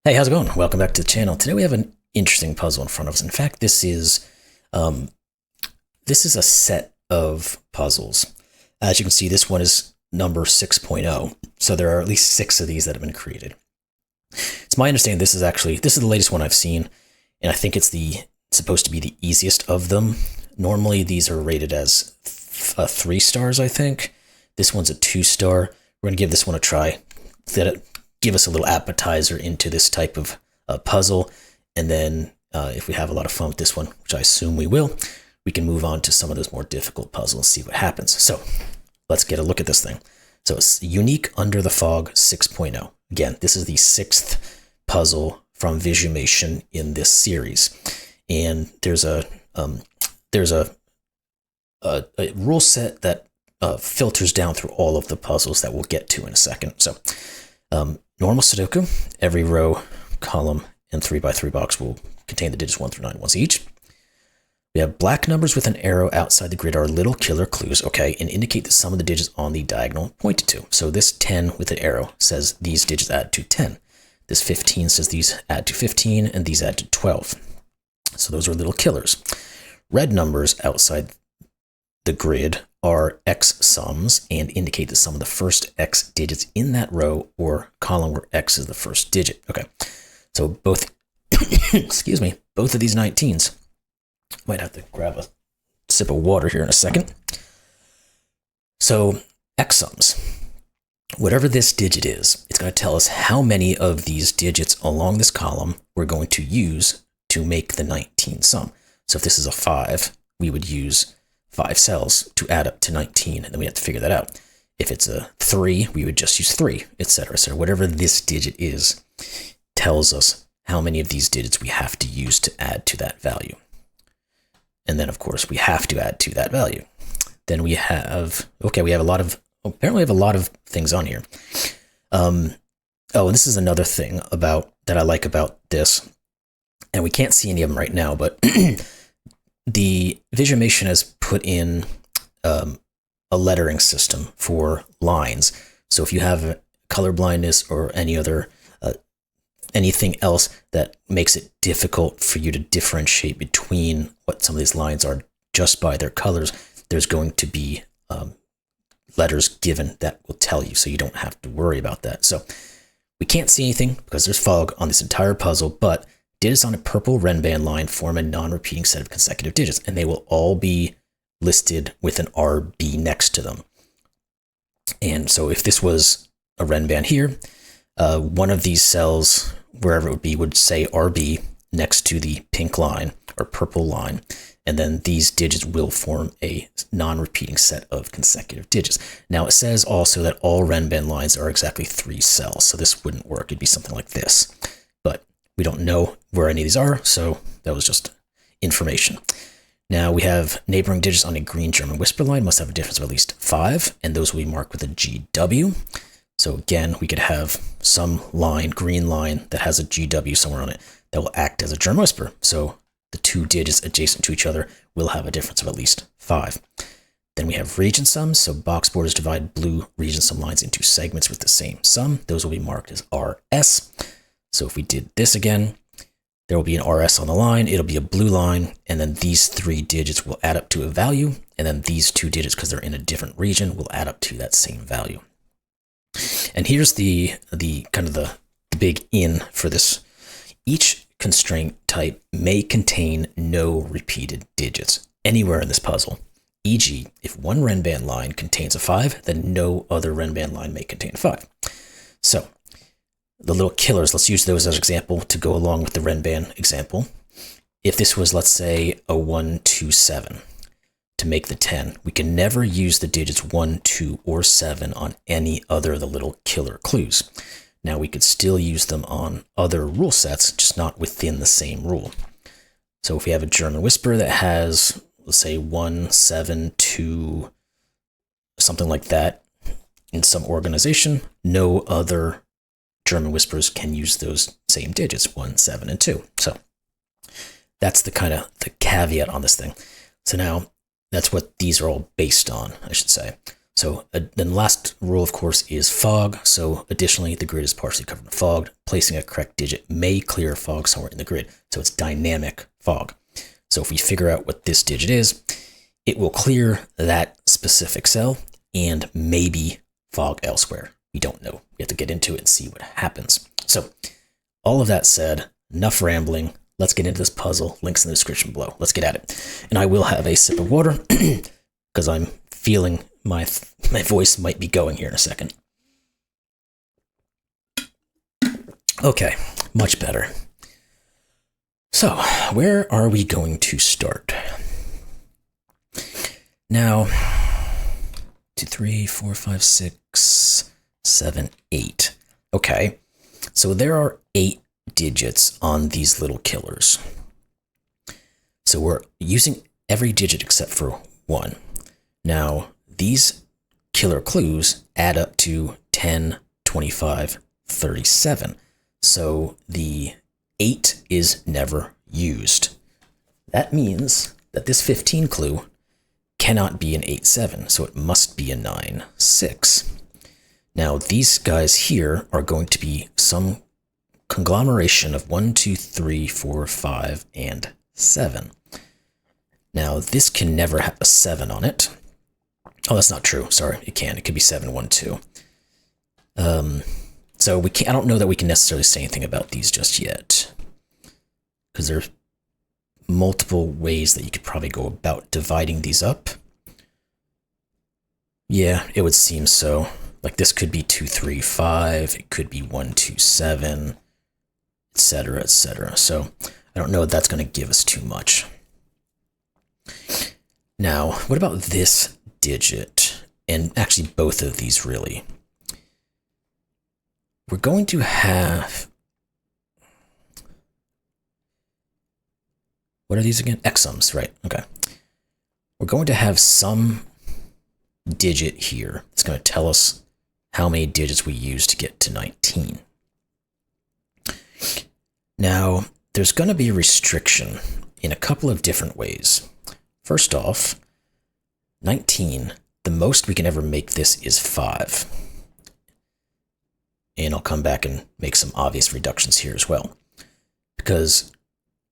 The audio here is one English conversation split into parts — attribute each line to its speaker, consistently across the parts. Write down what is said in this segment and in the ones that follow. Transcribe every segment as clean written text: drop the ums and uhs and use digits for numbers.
Speaker 1: Hey, how's it going? Welcome back to the channel. Today we have an interesting puzzle in front of us. In fact, um, this is a set of puzzles. As you can see, this one is number 6.0. So there are at least 6 of these that have been created. It's my understanding this is the latest one I've seen, and I think it's supposed to be the easiest of them. Normally these are rated as 3 stars, I think. This one's a 2-star. We're gonna give this one a try. Give us a little appetizer into this type of puzzle. And then if we have a lot of fun with this one, which I assume we will, we can move on to some of those more difficult puzzles and see what happens. So let's get a look at this thing. So it's Unique Under the Fog 6.0. Again, this is the 6th puzzle from Visumation in this series. And there's a rule set that filters down through all of the puzzles that we'll get to in a second. So normal Sudoku, every row, column, and 3x3 box will contain the digits 1 through 9 once each. We have black numbers with an arrow outside the grid are little killer clues, okay, and indicate the sum of the digits on the diagonal pointed to. So this 10 with an arrow says these digits add to 10. This 15 says these add to 15, and these add to 12. So those are little killers. Red numbers outside the grid are x sums and indicate the sum of the first x digits in that row or column where x is the first digit. Okay, so both, excuse me, both of these 19s, might have to grab a sip of water here in a second. So x sums, whatever this digit is, it's going to tell us how many of these digits along this column we're going to use to make the 19 sum. So if this is a 5, we would use 5 cells to add up to 19, and then we have to figure that out. If it's a 3, we would just use 3, etc. So whatever this digit is tells us how many of these digits we have to use to add to that value. And then, of course, we have to add to that value. Then we have, okay, we have apparently we have a lot of things on here. And this is another thing that I like about this, and we can't see any of them right now, but the Visumation has put in a lettering system for lines. So if you have color blindness or anything else that makes it difficult for you to differentiate between what some of these lines are just by their colors, there's going to be letters given that will tell you, so you don't have to worry about that. So we can't see anything because there's fog on this entire puzzle, but digits on a purple Renban line form a non-repeating set of consecutive digits, and they will all be listed with an RB next to them. And so if this was a Renban here, one of these cells, wherever it would be, would say RB next to the pink line or purple line, and then these digits will form a non-repeating set of consecutive digits. Now it says also that all Renban lines are exactly 3 cells, so this wouldn't work. It'd be something like this. But we don't know where any of these are, so that was just information. Now we have neighboring digits on a green German whisper line must have a difference of at least 5, and those will be marked with a GW. So again, we could have some line, green line, that has a GW somewhere on it that will act as a German whisper. So the 2 digits adjacent to each other will have a difference of at least 5. Then we have region sums. So box borders divide blue region sum lines into segments with the same sum. Those will be marked as RS. So if we did this again, there will be an RS on the line, it'll be a blue line, and then these 3 digits will add up to a value, and then these 2 digits, because they're in a different region, will add up to that same value. And here's the big in for this. Each constraint type may contain no repeated digits anywhere in this puzzle. E.g., if one Renban line contains a 5, then no other Renban line may contain a 5. So the little killers, let's use those as an example to go along with the Renban example. If this was, let's say, a 1, 2, 7 to make the 10, we can never use the digits 1, 2, or 7 on any other of the little killer clues. Now we could still use them on other rule sets, just not within the same rule. So if we have a German whisper that has, let's say, 1, 7, 2, something like that in some organization, no other German whispers can use those same digits, 1, 7, and 2. So that's the caveat on this thing. So now that's what these are all based on, I should say. So then the last rule, of course, is fog. So additionally, the grid is partially covered in fog. Placing a correct digit may clear fog somewhere in the grid. So it's dynamic fog. So if we figure out what this digit is, it will clear that specific cell and maybe fog elsewhere. We don't know. We have to get into it and see what happens. So all of that said, enough rambling. Let's get into this puzzle. Links in the description below. Let's get at it. And I will have a sip of water because I'm feeling my voice might be going here in a second. Okay, much better. So, where are we going to start? Now, 2, 3, 4, 5, 6, 7, 8. Okay, so there are 8 digits on these little killers. So we're using every digit except for 1. Now, these killer clues add up to 10, 25, 37. So the 8 is never used. That means that this 15 clue cannot be an 8-7, so it must be a 9-6. Now, these guys here are going to be some conglomeration of 1, 2, 3, 4, 5, and 7. Now, this can never have a 7 on it. Oh, that's not true. Sorry, it can. It could be 7, 1, 2. So we can't, I don't know that we can necessarily say anything about these just yet, because there are multiple ways that you could probably go about dividing these up. Yeah, it would seem so. Like this could be 2, 3, 5. It could be 1, 2, 7, etc., etc. So I don't know if that's going to give us too much. Now, what about this digit? And actually both of these really. We're going to have, what are these again? Exums, right? Okay. We're going to have some digit here. It's going to tell us how many digits we use to get to 19. Now, there's going to be a restriction in a couple of different ways. First off, 19, the most we can ever make this is 5. And I'll come back and make some obvious reductions here as well. Because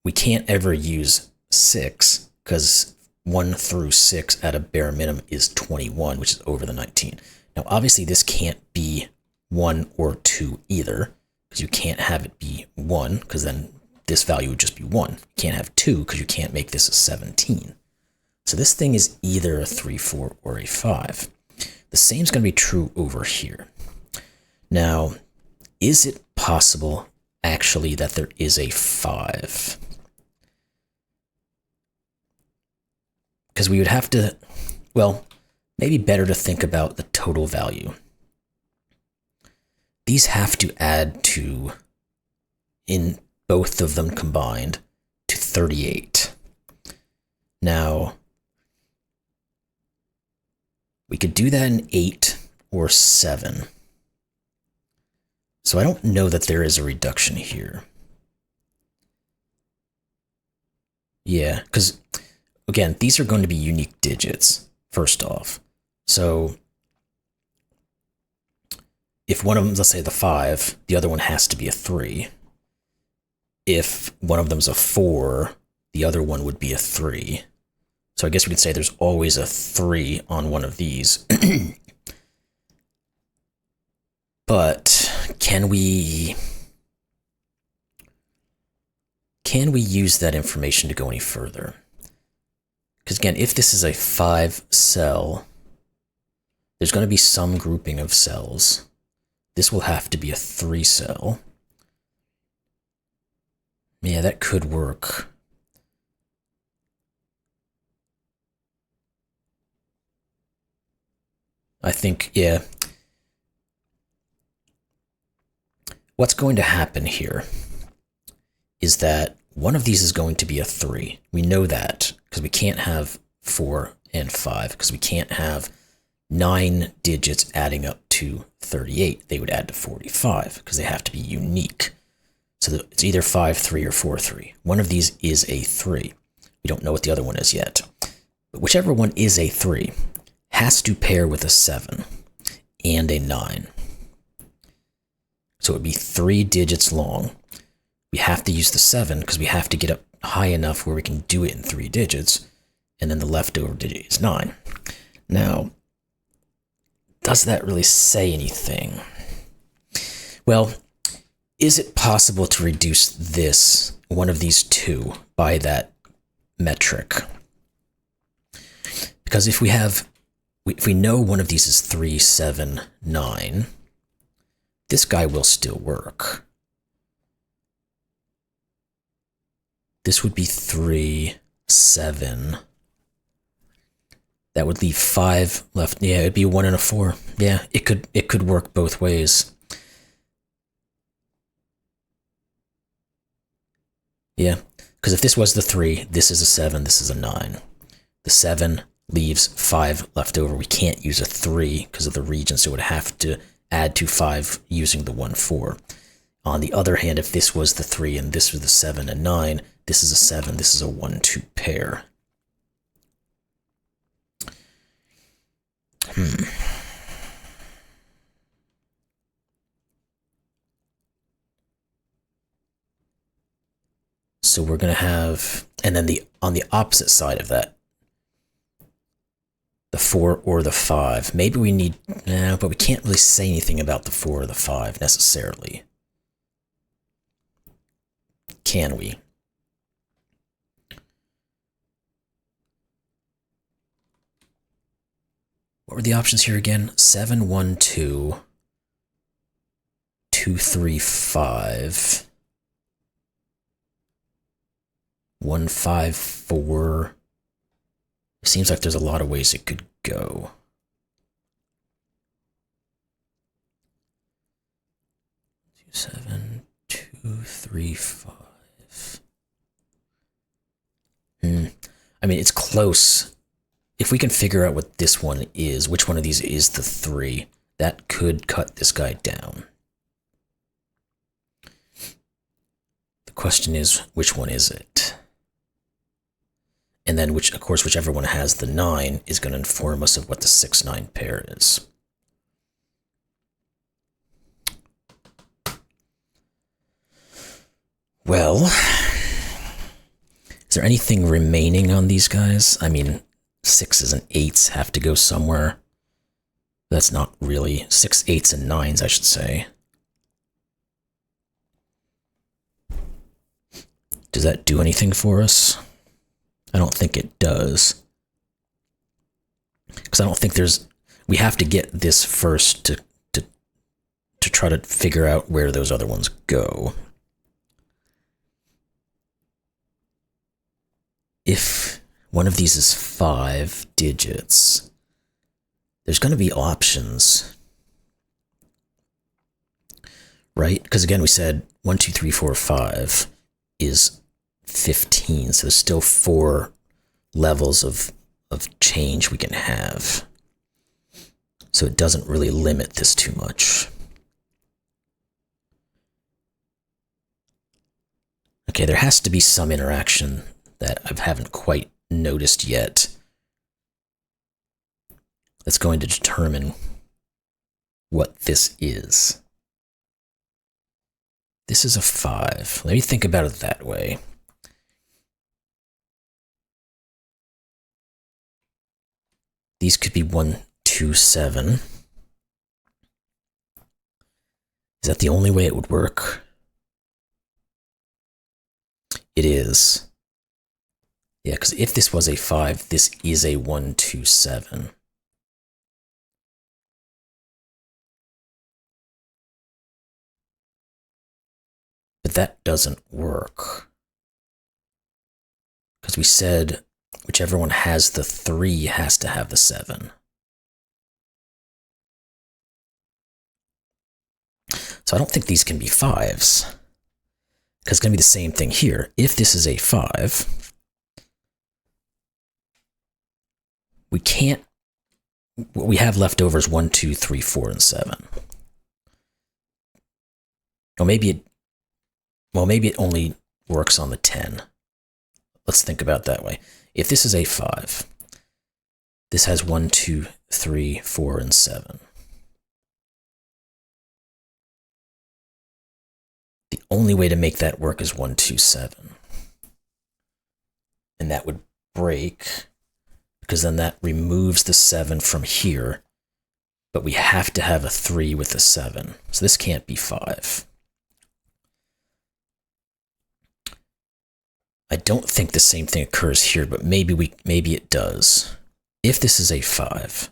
Speaker 1: we can't ever use 6, because 1 through 6 at a bare minimum is 21, which is over the 19. Now, obviously, this can't be 1 or 2 either, because you can't have it be 1, because then this value would just be 1. You can't have 2, because you can't make this a 17. So this thing is either a 3, 4, or a 5. The same is going to be true over here. Now, is it possible, actually, that there is a 5? Because we would have to, well, maybe better to think about the total value. These have to add to, in both of them combined, to 38. Now, we could do that in 8 or 7. So I don't know that there is a reduction here. Yeah, because, again, these are going to be unique digits, first off. So if one of them is, let's say, the 5, the other one has to be a 3. If one of them's a 4, the other one would be a 3. So I guess we could say there's always a 3 on one of these. But can we use that information to go any further? Because again, if this is a 5 cell, there's going to be some grouping of cells. This will have to be a 3 cell. Yeah, that could work. I think, yeah. What's going to happen here is that one of these is going to be a 3. We know that because we can't have 4 and 5 because we can't have 9 digits adding up to 38. They would add to 45 because they have to be unique. So it's either 5, 3, or 4, 3. One of these is a 3. We don't know what the other one is yet. But whichever one is a 3 has to pair with a 7 and a 9. So it would be 3 digits long. We have to use the 7 because we have to get up high enough where we can do it in 3 digits, and then the leftover digit is 9. Now, does that really say anything? Well, is it possible to reduce this, one of these two, by that metric? Because if we know one of these is 3, 7, 9, this guy will still work. This would be 3, 7. That would leave 5 left. Yeah, it'd be a 1 and a 4. Yeah, it could work both ways. Yeah, because if this was the 3, this is a 7, this is a 9. The 7 leaves 5 left over. We can't use a 3 because of the region, so it would have to add to 5 using the 1, 4. On the other hand, if this was the 3 and this was the 7 and 9, this is a 7, this is a 1, 2 pair. So we're going to have, and then on the opposite side of that, the 4 or the 5. Maybe we need, but we can't really say anything about the 4 or the 5 necessarily. Can we? What were the options here again? 7, 1, 2, 2, 3, 5, 1, 5, 4. It seems like there's a lot of ways it could go. Two, 7, 2, 3, 5. I mean, it's close. If we can figure out what this one is, which one of these is the 3, that could cut this guy down. The question is, which one is it? And then, of course, whichever one has the 9 is going to inform us of what the 6, 9 pair is. Well, is there anything remaining on these guys? I mean, 6s and 8s have to go somewhere. That's not really 6, 8s, and 9s, I should say. Does that do anything for us? I don't think it does. Because I don't think we have to get this first to try to figure out where those other ones go. If one of these is 5 digits, there's going to be options, right? Because again, we said 1, 2, 3, 4, 5 is 15, so there's still 4 levels of change we can have. So it doesn't really limit this too much. Okay, there has to be some interaction that I haven't quite noticed yet that's going to determine what this is. This is a 5. Let me think about it that way. These could be 1, 2, 7. Is that the only way it would work? It is. Yeah, because if this was a 5, this is a 1, 2, 7. But that doesn't work. Because we said whichever one has the 3 has to have the 7. So I don't think these can be 5s. Because it's going to be the same thing here. If this is a 5, we can't, what we have left over is 1, 2, 3, 4, and 7. Or maybe it only works on the 10. Let's think about it that way. If this is a 5, This has 1, 2, 3, 4, and 7. The only way to make that work is 1, 2, 7. And that would break, because then that removes the 7 from here. But we have to have a 3 with a 7. So this can't be 5. I don't think the same thing occurs here, but maybe it does. If this is a 5,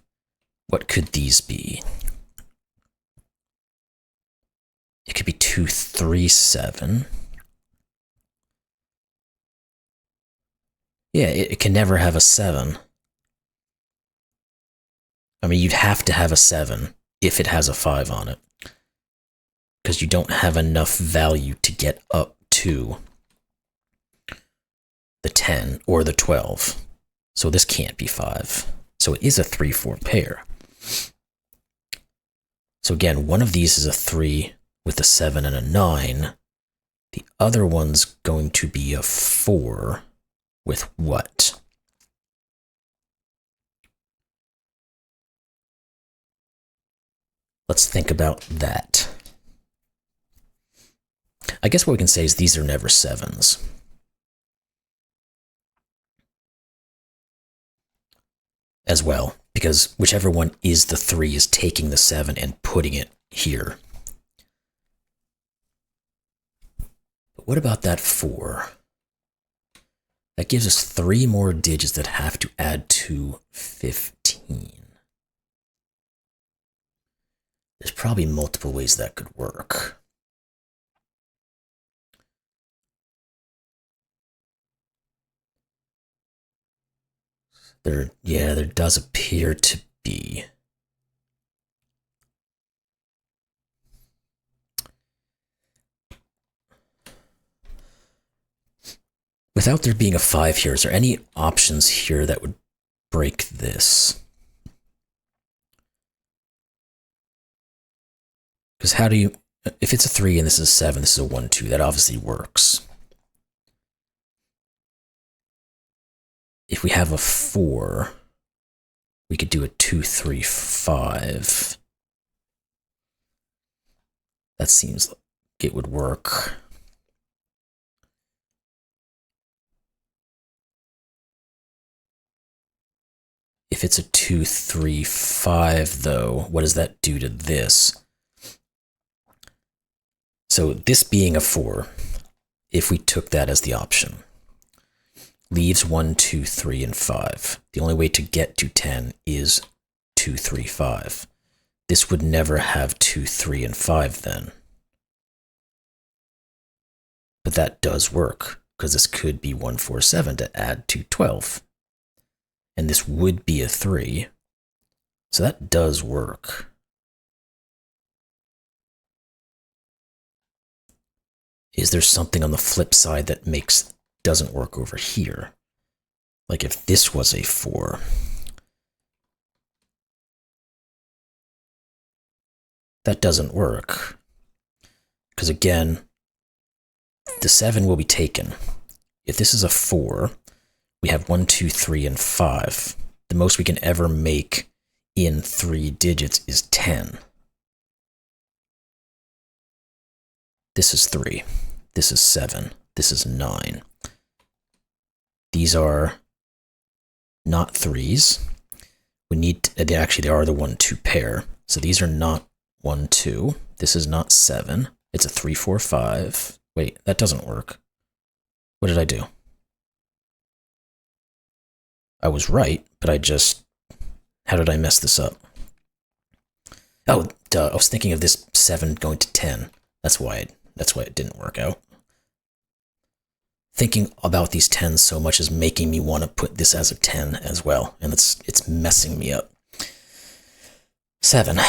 Speaker 1: what could these be? It could be 2, 3, 7. Yeah, it can never have a 7. I mean, you'd have to have a 7 if it has a 5 on it, because you don't have enough value to get up to the 10 or the 12. So this can't be 5. So it is a 3-4 pair. So again, one of these is a 3 with a 7 and a 9. The other one's going to be a 4 with what? Let's think about that. I guess what we can say is these are never 7s. As well, because whichever one is the 3 is taking the 7 and putting it here. But what about that 4? That gives us 3 more digits that have to add to 15. There's probably multiple ways that could work. There does appear to be. Without there being a 5 here, is there any options here that would break this? Because how do you, if it's a 3 and this is a 7, this is a 1, 2, that obviously works. If we have a 4, we could do a 2, 3, 5. That seems like it would work. If it's a 2, 3, 5, though, what does that do to this? So this being a 4, if we took that as the option, leaves 1, 2, 3, and 5. The only way to get to 10 is 2, 3, 5. This would never have 2, 3, and 5 then. But that does work, because this could be 1, 4, 7 to add to 12. And this would be a 3. So that does work. Is there something on the flip side that doesn't work over here? Like if this was a 4. That doesn't work. Because again, the 7 will be taken. If this is a 4, we have 1, 2, 3, and 5. The most we can ever make in 3 digits is 10. This is 3. This is 7. This is 9. These are not 3s. We need, actually they are the 1, 2 pair. So these are not 1, 2. This is not 7. It's a 3, 4, 5. Wait, that doesn't work. What did I do? I was right, but how did I mess this up? Oh, duh, I was thinking of this 7 going to 10. That's why it didn't work out. Thinking about these 10s so much is making me want to put this as a 10 as well, and it's messing me up. 7.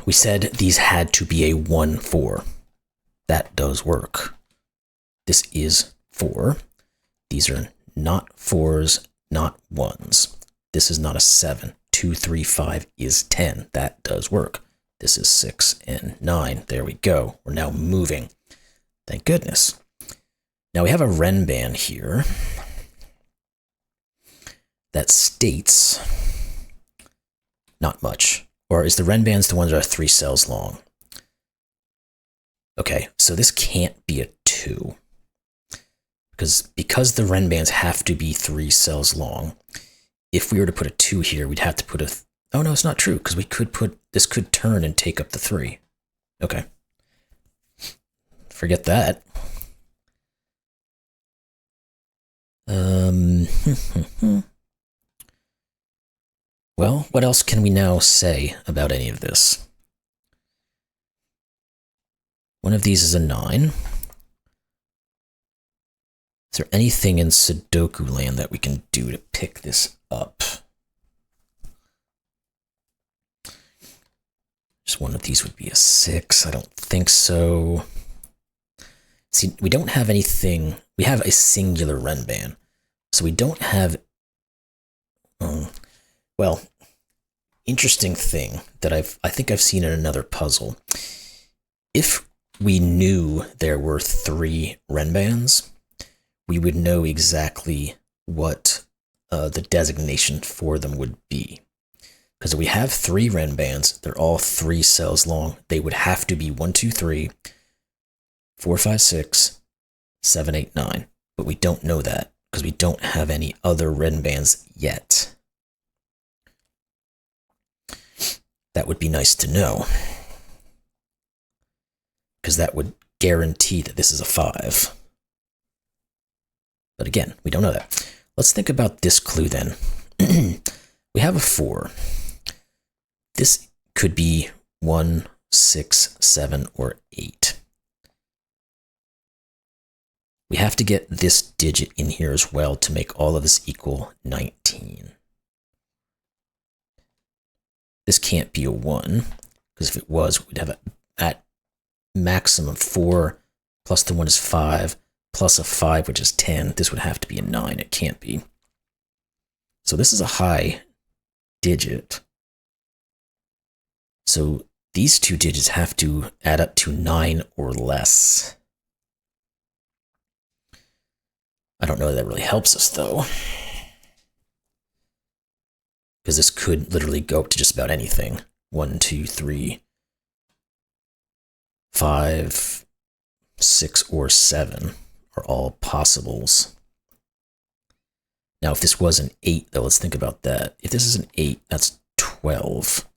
Speaker 1: We said these had to be a 1, 4. That does work. This is 4. These are not 4s, not 1s. This is not a 7. 2, 3, 5 is 10. That does work. This is 6 and 9. There we go. We're now moving. Thank goodness. Now we have a Renban here that states Not much. Or is the Renbans the ones that are 3 cells long? Okay, so this can't be a 2. Because the Renbans have to be 3 cells long, if we were to put a 2 here, we'd have to put a... Oh, no, it's not true, because we could put... This could turn and take up the 3. Okay. Forget that. Well, what else can we now say about any of this? One of these is a 9. Is there anything in Sudoku land that we can do to pick this up? Just one of these would be a 6. I don't think so. See, we don't have anything. We have a singular Renban. So we don't have... well, interesting thing that I think I've seen in another puzzle. If we knew there were 3 Renbans, we would know exactly what the designation for them would be. Because we have 3 Renbans, they're all 3 cells long. They would have to be 1, 2, 3, 4, 5, 6, 7, 8, 9. But we don't know that because we don't have any other Renbans yet. That would be nice to know, because that would guarantee that this is a 5. But again, we don't know that. Let's think about this clue then. We have a 4. This could be 1, 6, 7, or 8. We have to get this digit in here as well to make all of this equal 19. This can't be a 1, because if it was, we'd have at maximum 4, plus the 1 is 5, plus a 5, which is 10. This would have to be a 9. It can't be. So this is a high digit. So these 2 digits have to add up to 9 or less. I don't know if that really helps us, though, because this could literally go up to just about anything. 1, 2, 3, 5, 6, or 7 are all possibles. Now, if this was an 8, though, let's think about that. If this is an 8, that's 12.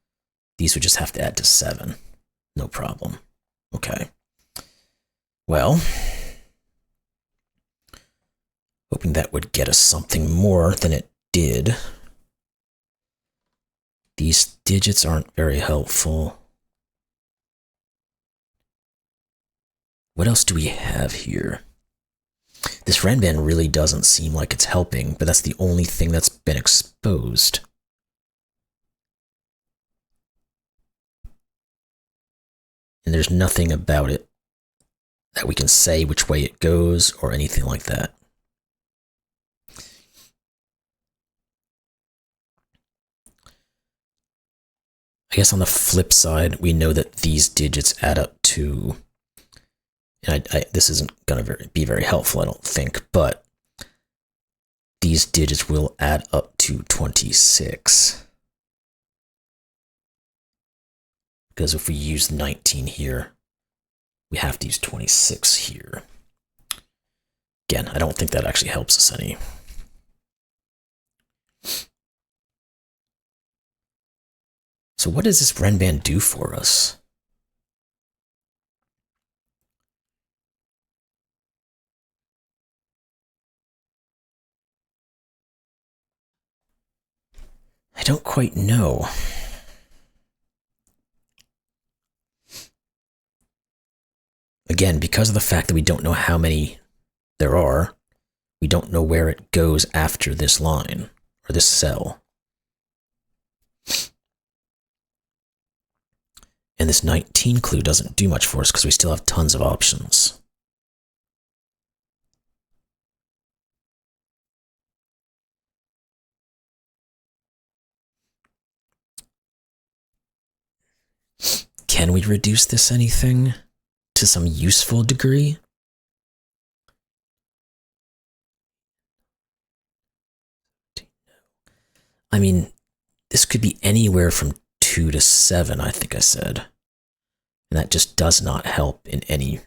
Speaker 1: These would just have to add to 7. No problem. Okay. Well, hoping that would get us something more than it did. These digits aren't very helpful. What else do we have here? This Renban really doesn't seem like it's helping, but that's the only thing that's been exposed. And there's nothing about it that we can say which way it goes or anything like that. I guess on the flip side, we know that these digits add up to, and this isn't going to be very helpful, I don't think, but these digits will add up to 26. Because if we use 19 here, we have to use 26 here. Again, I don't think that actually helps us any. So what does this Renban do for us? I don't quite know. Again, because of the fact that we don't know how many there are, we don't know where it goes after this line, or this cell. And this 19 clue doesn't do much for us because we still have tons of options. Can we reduce this anything to some useful degree? I mean, this could be anywhere from 2 to 7, I think I said. And that just does not help in any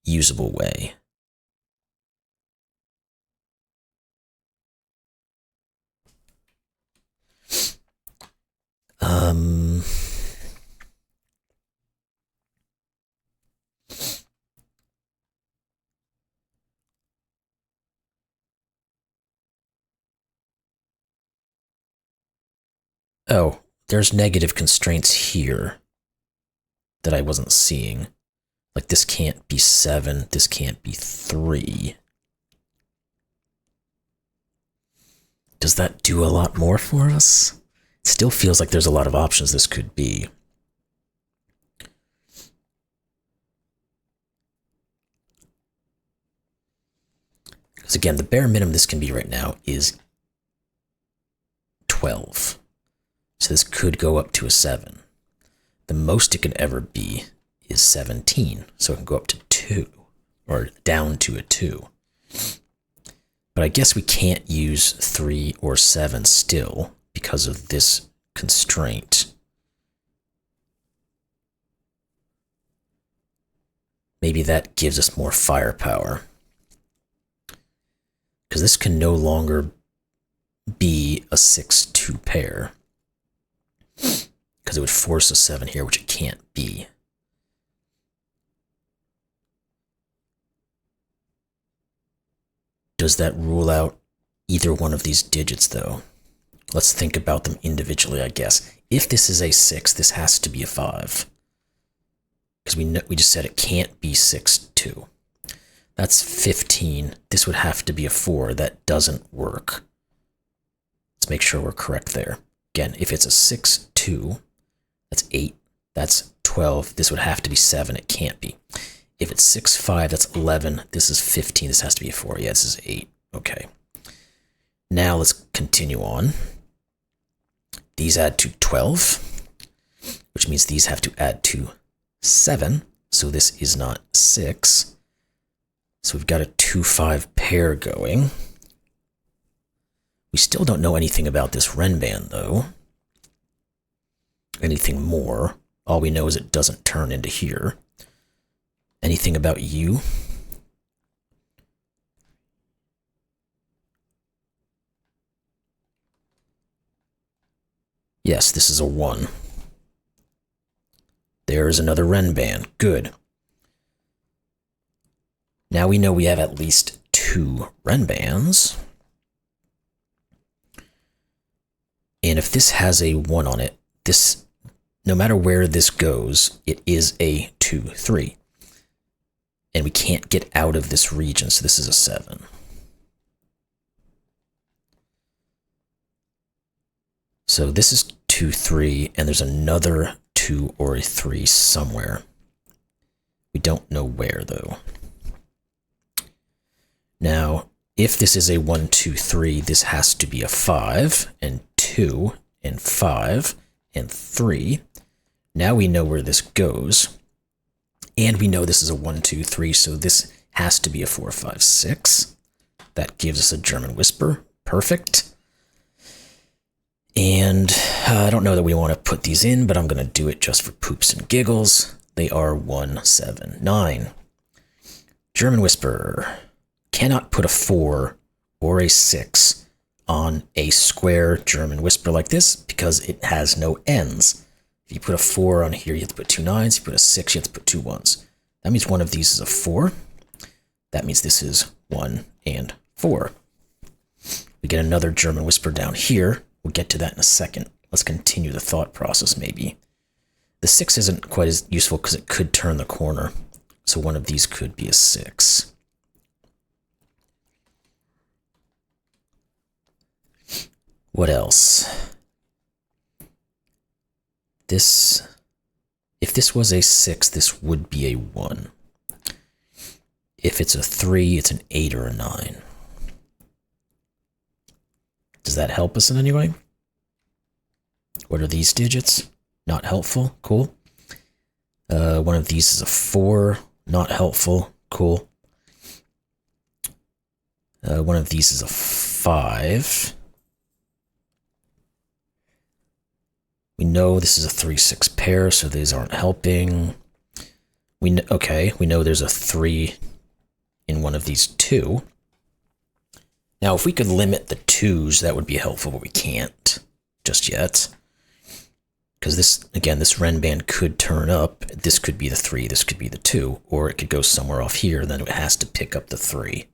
Speaker 1: usable way. Oh, there's negative constraints here that I wasn't seeing. Like this can't be 7, this can't be 3. Does that do a lot more for us? It still feels like there's a lot of options this could be. Because again, the bare minimum this can be right now is 12. So this could go up to a 7. The most it can ever be is 17. So it can go up to 2, or down to a 2. But I guess we can't use 3 or 7 still because of this constraint. Maybe that gives us more firepower. Because this can no longer be a 6-2 pair. Because it would force a 7 here, which it can't be. Does that rule out either one of these digits, though? Let's think about them individually, I guess. If this is a 6, this has to be a 5. Because we just said it can't be 6-2. That's 15. This would have to be a 4. That doesn't work. Let's make sure we're correct there. Again, if it's a 6-2, that's 8. That's 12. This would have to be 7. It can't be. If it's 6-5, that's 11. This is 15. This has to be a 4. Yeah, this is 8. Okay. Now let's continue on. These add to 12, which means these have to add to 7. So this is not 6. So we've got a 2-5 pair going. We still don't know anything about this Renban, though. Anything more. All we know is it doesn't turn into here. Anything about you? Yes, this is a 1. There's another Renban. Good. Now we know we have at least 2 Renbans. And if this has a 1 on it, this, no matter where this goes, it is a 2-3. And we can't get out of this region, so this is a 7. So this is 2-3, and there's another 2 or a 3 somewhere. We don't know where, though. Now, if this is a 1-2-3, this has to be a 5, and 2, and 5, and 3. Now we know where this goes. And we know this is a 1-2-3, so this has to be a 4-5-6. That gives us a German Whisper. Perfect. And I don't know that we want to put these in, but I'm going to do it just for poops and giggles. They are 1-7-9. German Whisper. Cannot put a 4 or a 6 on a square German Whisper like this because it has no ends. If you put a 4 on here, you have to put 2 9s. If you put a 6, you have to put 2 1s. That means one of these is a 4. That means this is 1 and 4. We get another German Whisper down here. We'll get to that in a second. Let's continue the thought process, maybe. The 6 isn't quite as useful because it could turn the corner. So one of these could be a 6. What else? This, if this was a 6, this would be a 1. If it's a 3, it's an 8 or a 9. Does that help us in any way? What are these digits? Not helpful. Cool. One of these is a 4. Not helpful. Cool. One of these is a 5. We know this is a 3-6 pair, so these aren't helping. We know there's a 3 in one of these two. Now, if we could limit the 2s, that would be helpful, but we can't just yet. Because this Renban could turn up. This could be the 3, this could be the 2, or it could go somewhere off here, and then it has to pick up the 3.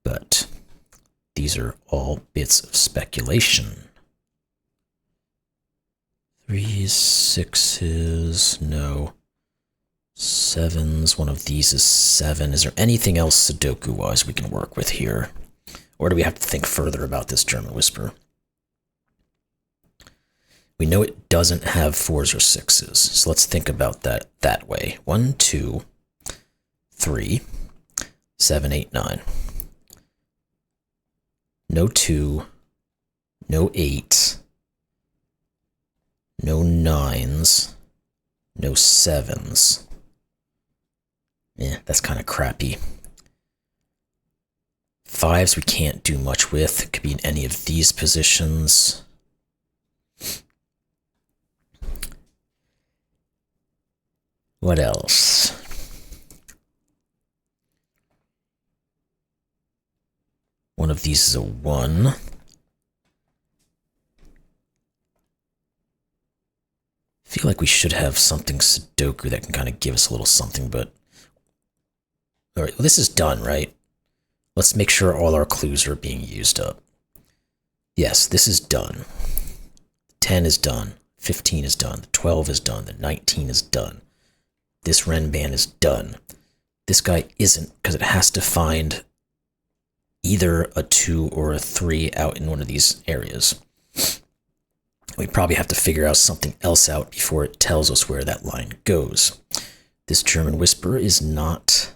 Speaker 1: But these are all bits of speculation. 3s, 6s, no. 7s, one of these is 7. Is there anything else Sudoku-wise we can work with here? Or do we have to think further about this German Whisper? We know it doesn't have 4s or 6s, so let's think about that way. 1, 2, 3, 7, 8, 9. No 2, no 8, no 9s, no 7s. Yeah, that's kind of crappy. 5s we can't do much with. It could be in any of these positions. What else? One of these is a 1. I feel like we should have something Sudoku that can kind of give us a little something, but... All right, well, this is done, right? Let's make sure all our clues are being used up. Yes, this is done. 10 is done. 15 is done. The 12 is done. The 19 is done. This Renban is done. This guy isn't, because it has to find either a 2 or a 3 out in one of these areas. We probably have to figure out something else out before it tells us where that line goes. This German Whisper is not...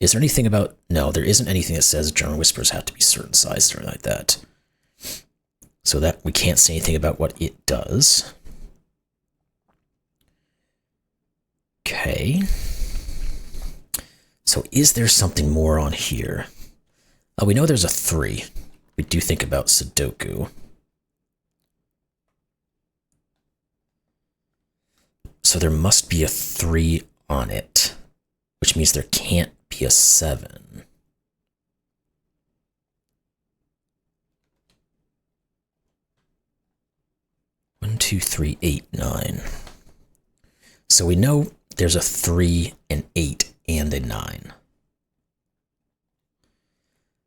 Speaker 1: Is there anything about... No, there isn't anything that says German Whispers have to be certain size or like that. So that we can't say anything about what it does. Okay. So is there something more on here? Oh, we know there's a 3. We do think about Sudoku. So there must be a 3 on it, which means there can't be a 7. One, 2, 3, 8, 9. So we know there's a 3, an 8, and a 9.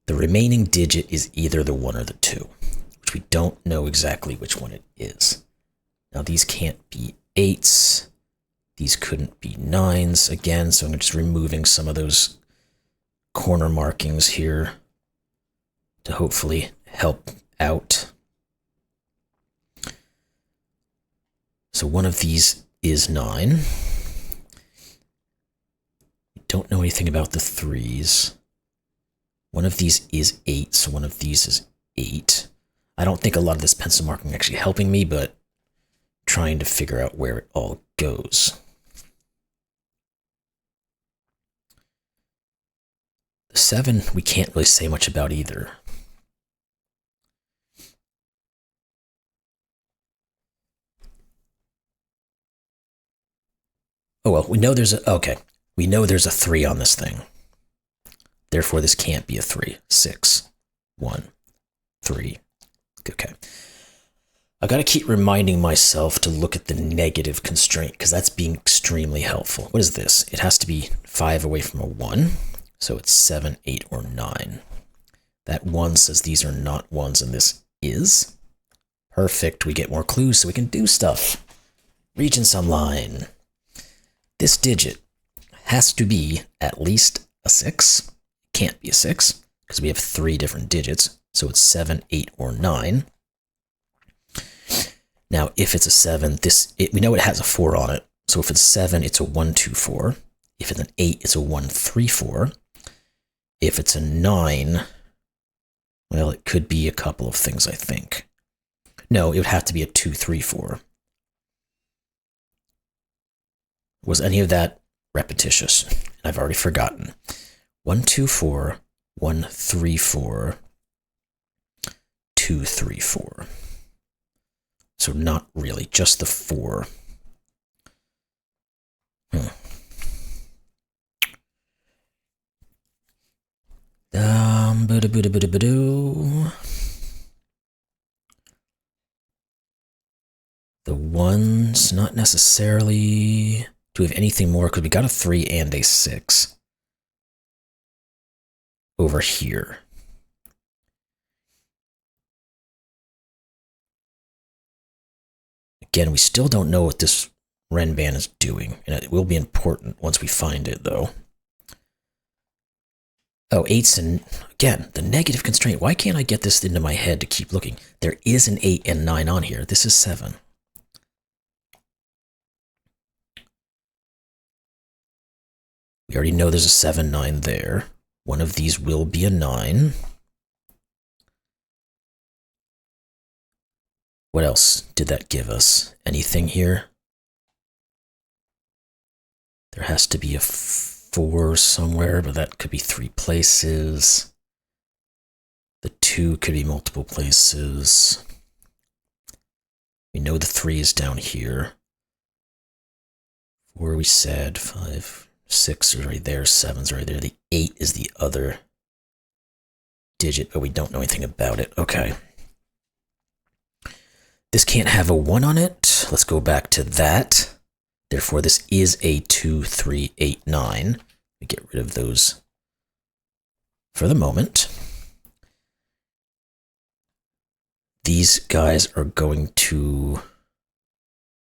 Speaker 1: The remaining digit is either the 1 or the 2, which we don't know exactly which one it is. Now these can't be 8s. These couldn't be 9s again, so I'm just removing some of those corner markings here to hopefully help out. So one of these is 9. We don't know anything about the 3s. One of these is 8, so one of these is 8. I don't think a lot of this pencil marking is actually helping me, but trying to figure out where it all goes. The 7 we can't really say much about either. Oh well, we know there's a... Okay. We know there's a 3 on this thing. Therefore, this can't be a 3. 6, 1, 3. Okay. I gotta keep reminding myself to look at the negative constraint, because that's being extremely helpful. What is this? It has to be 5 away from a 1. So it's 7, 8, or 9. That 1 says these are not 1s, and this is. Perfect. We get more clues so we can do stuff. Region sum line. This digit has to be at least a 6. Can't be a 6, because we have 3 different digits. So it's 7, 8, or 9. Now, if it's a 7, we know it has a 4 on it. So if it's 7, it's a 1, 2, 4. If it's an 8, it's a 1, 3, 4. If it's a 9, well, it could be a couple of things, I think. No, it would have to be a 2, 3, 4. Was any of that repetitious? I've already forgotten. 1, 2, 4, 1, 3, 4, 2, 3, 4. So not really, just the 4. Ba-da-ba-da-ba-da-ba-doo. The 1's not necessarily. Do we have anything more? Because we got a 3 and a 6 over here. Again, we still don't know what this Renban is doing, and it will be important once we find it, though. Oh, 8's and, again, the negative constraint. Why can't I get this into my head to keep looking? There is an 8 and 9 on here. This is 7. We already know there's a 7, 9 there. One of these will be a 9. What else did that give us? Anything here? There has to be a 4 somewhere, but that could be 3 places. The 2 could be multiple places. We know the 3 is down here. 4 we said, 5, 6 is right there, 7's right there. The 8 is the other digit, but we don't know anything about it. Okay. This can't have a 1 on it. Let's go back to that. Therefore, this is a 2, 3, 8, 9. We get rid of those for the moment. These guys are going to...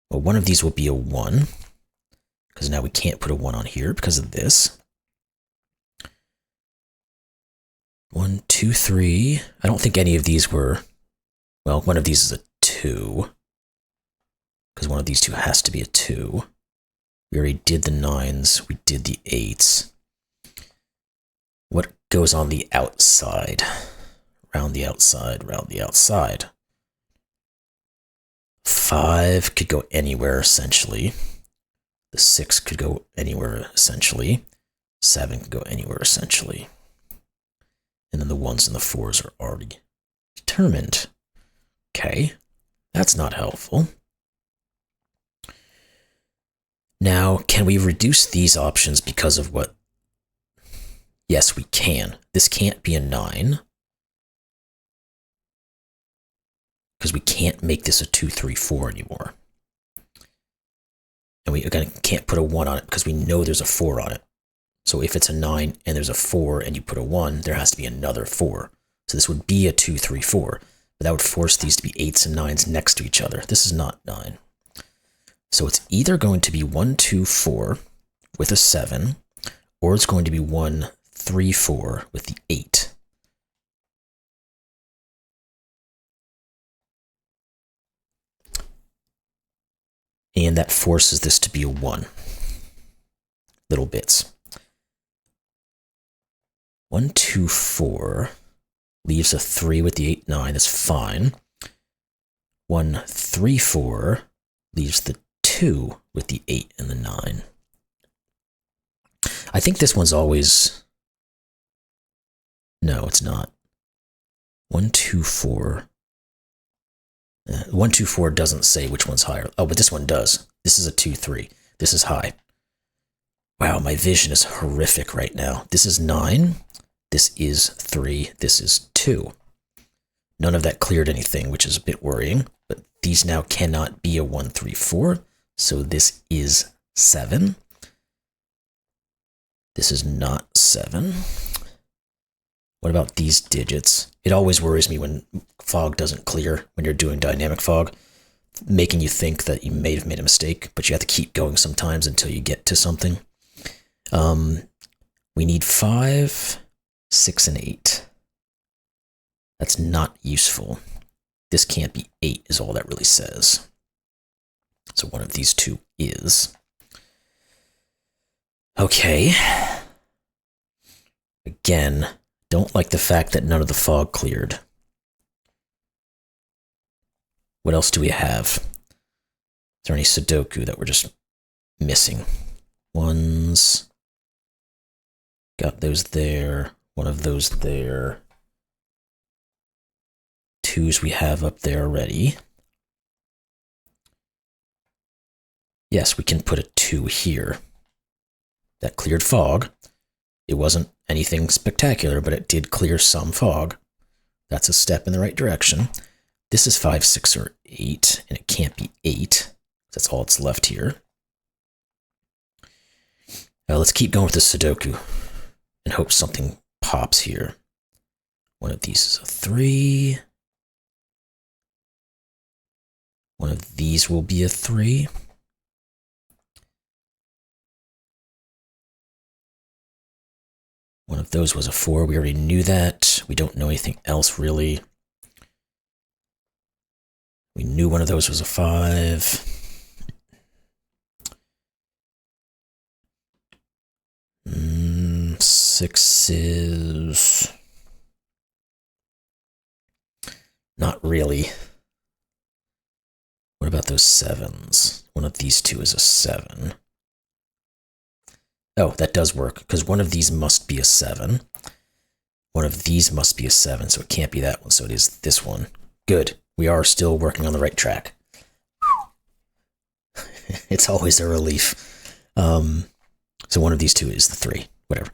Speaker 1: Well, one of these will be a 1. Because now we can't put a 1 on here because of this. 1, 2, 3. I don't think any of these were... Well, one of these is a 2. Because one of these two has to be a 2. We already did the 9's. We did the 8's. What goes on the outside? Round the outside, round the outside. 5 could go anywhere, essentially. The 6 could go anywhere, essentially. 7 could go anywhere, essentially. And then the 1's and the 4's are already determined. Okay, that's not helpful. Now, can we reduce these options because of what? Yes, we can. This can't be a 9. Because we can't make this a 2, 3, 4 anymore. And we, again, can't put a 1 on it because we know there's a 4 on it. So if it's a 9 and there's a 4 and you put a 1, there has to be another 4. So this would be a 2, 3, 4. But that would force these to be 8's and 9's next to each other. This is not 9. So it's either going to be 1, 2, 4 with a 7, or it's going to be 1, 3, 4 with the 8. And that forces this to be a 1. Little bits. 1, 2, 4 leaves a 3 with the 8, 9. That's fine. 1, 3, 4 leaves the 2 with the 8 and the 9. I think this one's always... No, it's not. 1, 2, 4... 1, 2, 4 doesn't say which one's higher. Oh, but this one does. This is a 2, 3. This is high. Wow, my vision is horrific right now. This is 9. This is 3. This is 2. None of that cleared anything, which is a bit worrying. But these now cannot be a 1, 3, 4. So this is 7. This is not 7. What about these digits? It always worries me when fog doesn't clear, when you're doing dynamic fog, making you think that you may have made a mistake, but you have to keep going sometimes until you get to something. We need 5, 6, and 8. That's not useful. This can't be 8 is all that really says. So one of these two is. Okay. Again, don't like the fact that none of the fog cleared. What else do we have? Is there any Sudoku that we're just missing? 1's. Got those there. One of those there. 2's we have up there already. yes, we can put a 2 here. That cleared fog. It wasn't anything spectacular, but it did clear some fog. That's a step in the right direction. This is 5, 6, or 8, and it can't be 8. That's all that's left here. Let's keep going with the Sudoku and hope something pops here. One of these is a 3. One of these will be a 3. One of those was a 4. We already knew that. We don't know anything else, really. We knew one of those was a 5. Sixes. Not really. What about those 7s? One of these two is a 7. Oh, that does work, because one of these must be a 7. One of these must be a 7, so it can't be that one, so it is this one. Good. We are still working on the right track. It's always a relief. So one of these two is the 3. Whatever.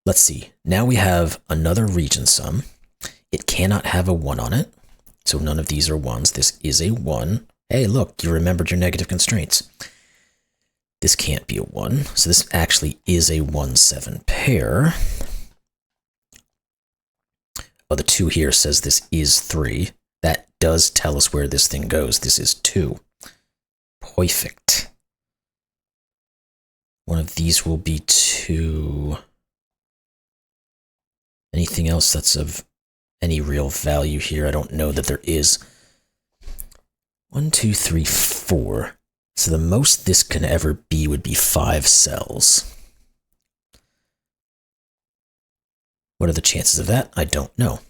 Speaker 1: Let's see. Now we have another region sum. It cannot have a 1 on it, so none of these are 1s. This is a 1. Hey, look, you remembered your negative constraints. This can't be a 1, so this actually is a 1-7 pair. Oh, the 2 here says this is 3. That does tell us where this thing goes. This is 2. Perfect. One of these will be 2. Anything else that's of any real value here? I don't know that there is. 1, 2, 3, 4. So the most this can ever be would be 5 cells. What are the chances of that? I don't know.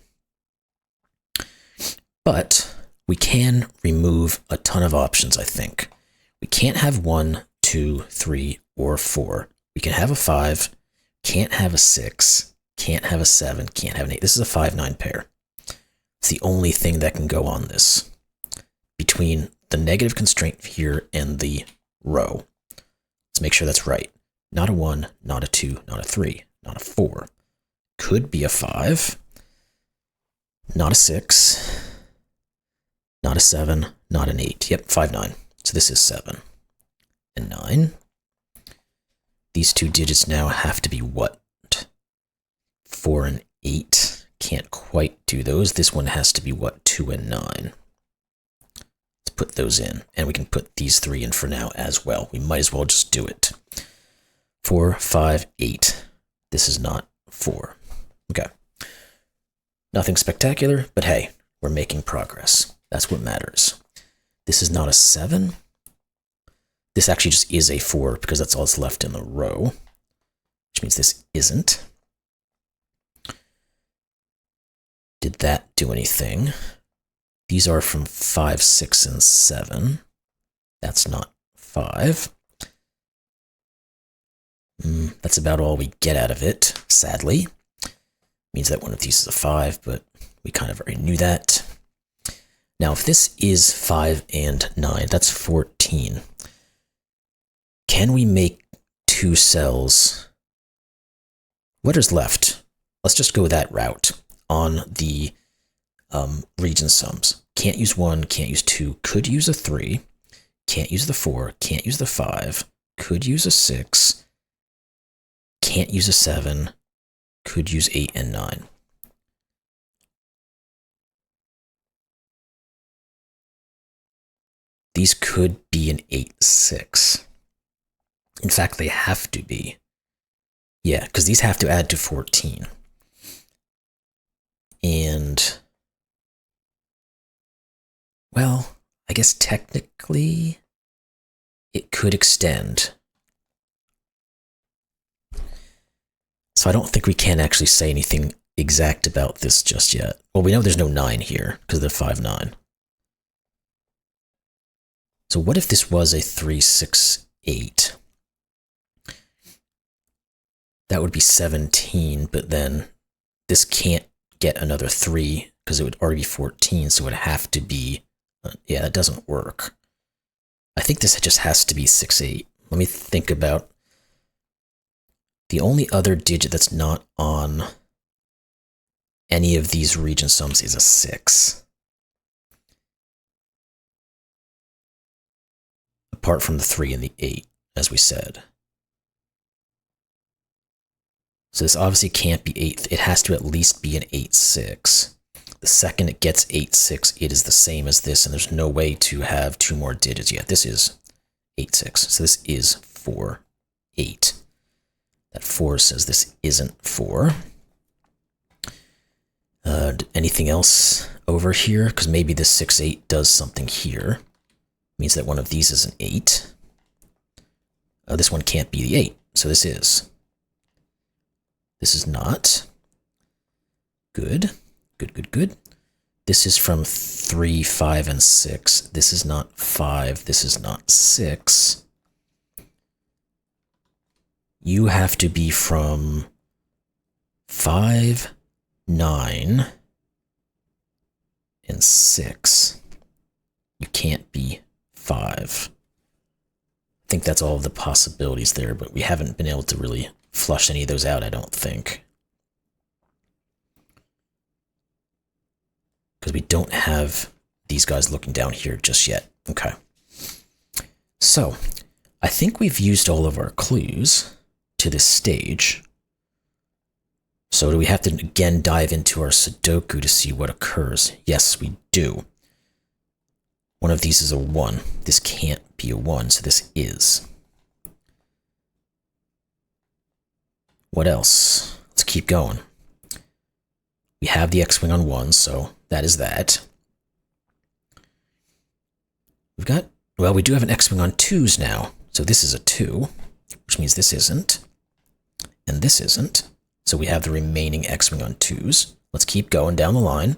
Speaker 1: But we can remove a ton of options, I think. We can't have 1, 2, 3, or 4. We can have a 5, can't have a 6, can't have a 7, can't have an 8. This is a 5-9 pair. It's the only thing that can go on this. Between the negative constraint here and the row. Let's make sure that's right. Not a 1, not a 2, not a 3, not a 4. Could be a 5. Not a 6. Not a 7, not an 8. Yep, 5, 9. So this is 7 and 9. These two digits now have to be what? 4 and 8. Can't quite do those. This one has to be what? 2 and 9. Let's put those in. And we can put these 3 in for now as well. We might as well just do it. 4, 5, 8. This is not 4. Okay. Nothing spectacular, but hey, we're making progress. That's what matters. This is not a 7. This actually just is a 4 because that's all that's left in the row, which means this isn't. Did that do anything? These are from 5, 6, and 7. That's not 5. That's about all we get out of it, sadly. Means that one of these is a 5, but we kind of already knew that. Now, if this is 5 and 9, that's 14. Can we make 2 cells? What is left? Let's just go that route on the region sums. Can't use 1, can't use 2, could use a 3, can't use the 4, can't use the 5, could use a 6, can't use a 7, could use 8 and 9. These could be an 8, 6. In fact, they have to be. Yeah, because these have to add to 14. And, well, I guess technically it could extend. So I don't think we can actually say anything exact about this just yet. Well, we know there's no 9 here because they're 5, 9. So what if this was a 3, 6, 8? That would be 17, but then this can't get another 3 because it would already be 14, so it would have to be, yeah, that doesn't work. I think this just has to be 6, 8. Let me think about the only other digit that's not on any of these region sums is a 6. Apart from the 3 and the 8, as we said. So this obviously can't be 8. It has to at least be an 8, 6. The second it gets 8, 6, it is the same as this, and there's no way to have 2 more digits yet. This is 8, 6. So this is 4, 8. That 4 says this isn't 4. Anything else over here? Because maybe this 6, 8 does something here. Means that one of these is an 8. This one can't be the 8, so this is. This is not. Good. Good, good, good. This is from 3, 5, and 6. This is not 5. This is not 6. You have to be from 5, 9, and 6. You can't be 5. I think that's all of the possibilities there, but we haven't been able to really flush any of those out, I don't think. Because we don't have these guys looking down here just yet. Okay. So, I think we've used all of our clues to this stage. So do we have to again dive into our Sudoku to see what occurs? Yes, we do. One of these is a 1. This can't be a 1, so this is. What else? Let's keep going. We have the X-Wing on 1, so that is that. We've got, well, we do have an X-Wing on 2s now. So this is a 2, which means this isn't. And this isn't. So we have the remaining X-Wing on 2s. Let's keep going down the line.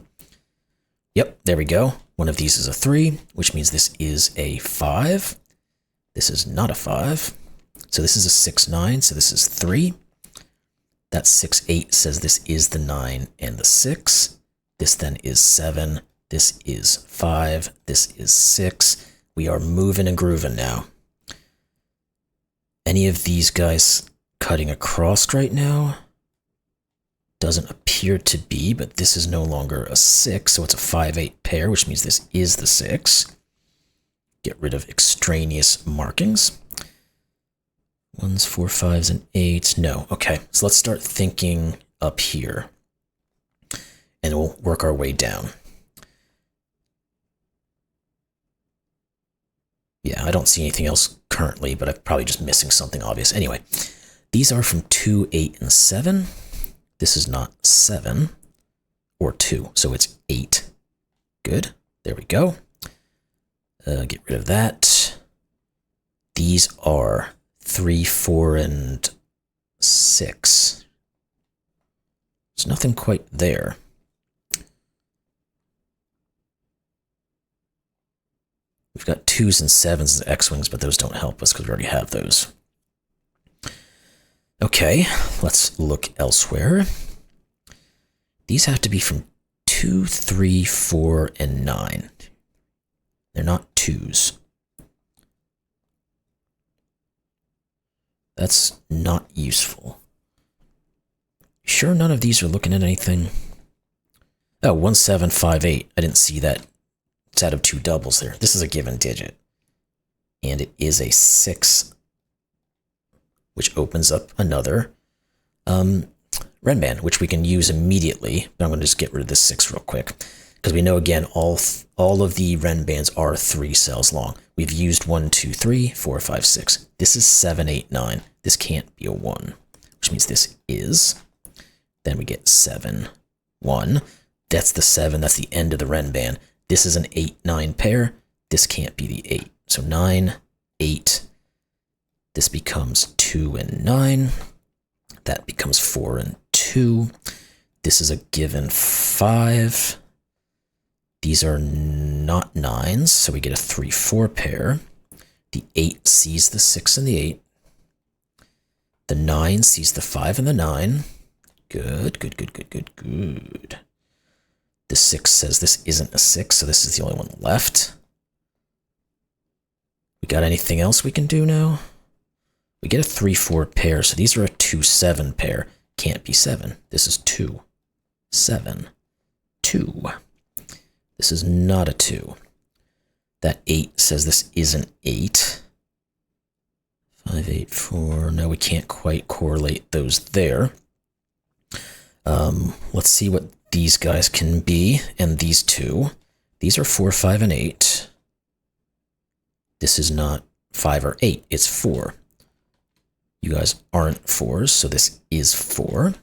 Speaker 1: Yep, there we go. One of these is a 3, which means this is a 5. This is not a 5. So this is a 6, 9, so this is 3. That 6, 8 says this is the 9 and the 6. This then is 7. This is 5. This is 6. We are moving and grooving now. Any of these guys cutting across right now? Doesn't appear to be, but this is no longer a 6, so it's a 5, 8 pair, which means this is the 6. Get rid of extraneous markings. 1s, 4, 5s, and 8s. No. Okay, so let's start thinking up here. And we'll work our way down. Yeah, I don't see anything else currently, but I'm probably just missing something obvious. Anyway, these are from 2, 8, and 7. This is not 7 or 2, so it's 8. Good. There we go. Get rid of that. These are 3, 4, and 6. There's nothing quite there. We've got 2s and 7s and X-Wings, but those don't help us because we already have those. Okay, let's look elsewhere. These have to be from 2, 3, 4, and 9. They're not 2s. That's not useful. Sure none of these are looking at anything? Oh, 1, 7, 5, 8. I didn't see that. It's out of 2 doubles there. This is a given digit. And it is a 6, which opens up another Renban, which we can use immediately. But I'm going to just get rid of this 6 real quick. Because we know, again, all of the Renbans are 3 cells long. We've used 1, 2, 3, 4, 5, 6. This is 7, 8, 9. This can't be a 1, which means this is. Then we get 7, 1. That's the 7. That's the end of the Renban. This is an 8, 9 pair. This can't be the 8. So 9, 8. This becomes 2 and 9. That becomes 4 and 2. This is a given 5. These are not 9s, so we get a 3, 4 pair. The 8 sees the 6 and the 8. The 9 sees the 5 and the 9. Good, good, good, good, good, good. The 6 says this isn't a 6, so this is the only one left. We got anything else we can do now? We get a 3-4 pair, so these are a 2-7 pair. Can't be 7. This is 2. 7. 2. This is not a 2. That 8 says this is an 8. 5, 8, 4. No, we can't quite correlate those there. Let's see what these guys can be, and these two. These are 4, 5, and 8. This is not 5 or 8, it's 4. You guys aren't 4s, so this is 4.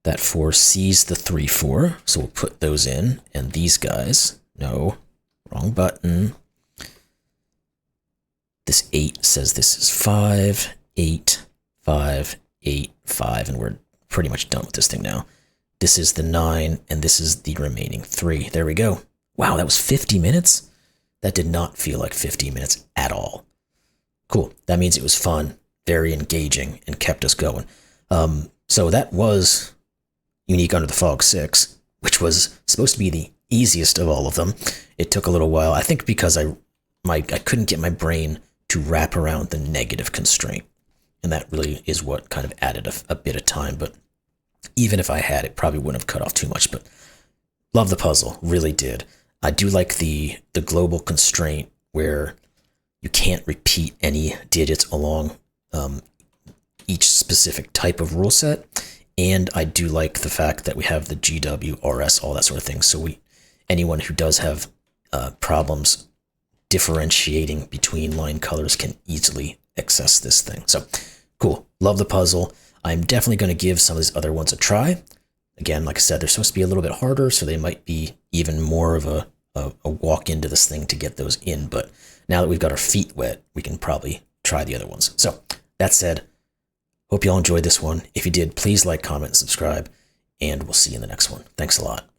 Speaker 1: That 4 sees the 3, 4, so we'll put those in, and these guys, no, wrong button. This 8 says this is 5, 8, 5, 8, 5, and we're pretty much done with this thing now. This is the 9, and this is the remaining 3. There we go. Wow, that was 50 minutes? That did not feel like 50 minutes at all. Cool. That means it was fun, very engaging, and kept us going. So that was Unique Under the Fog 6, which was supposed to be the easiest of all of them. It took a little while, I think because I couldn't get my brain to wrap around the negative constraint. And that really is what kind of added a bit of time. But even if I had, it probably wouldn't have cut off too much. But love the puzzle, really did. I do like the global constraint where you can't repeat any digits along each specific type of rule set. And I do like the fact that we have the GW, RS, all that sort of thing. So anyone who does have problems differentiating between line colors can easily access this thing. So cool. Love the puzzle. I'm definitely going to give some of these other ones a try. Again, like I said, they're supposed to be a little bit harder, so they might be even more of a walk into this thing to get those in. But now that we've got our feet wet, we can probably try the other ones. So that said, hope you all enjoyed this one. If you did, please like, comment, and subscribe, and we'll see you in the next one. Thanks a lot.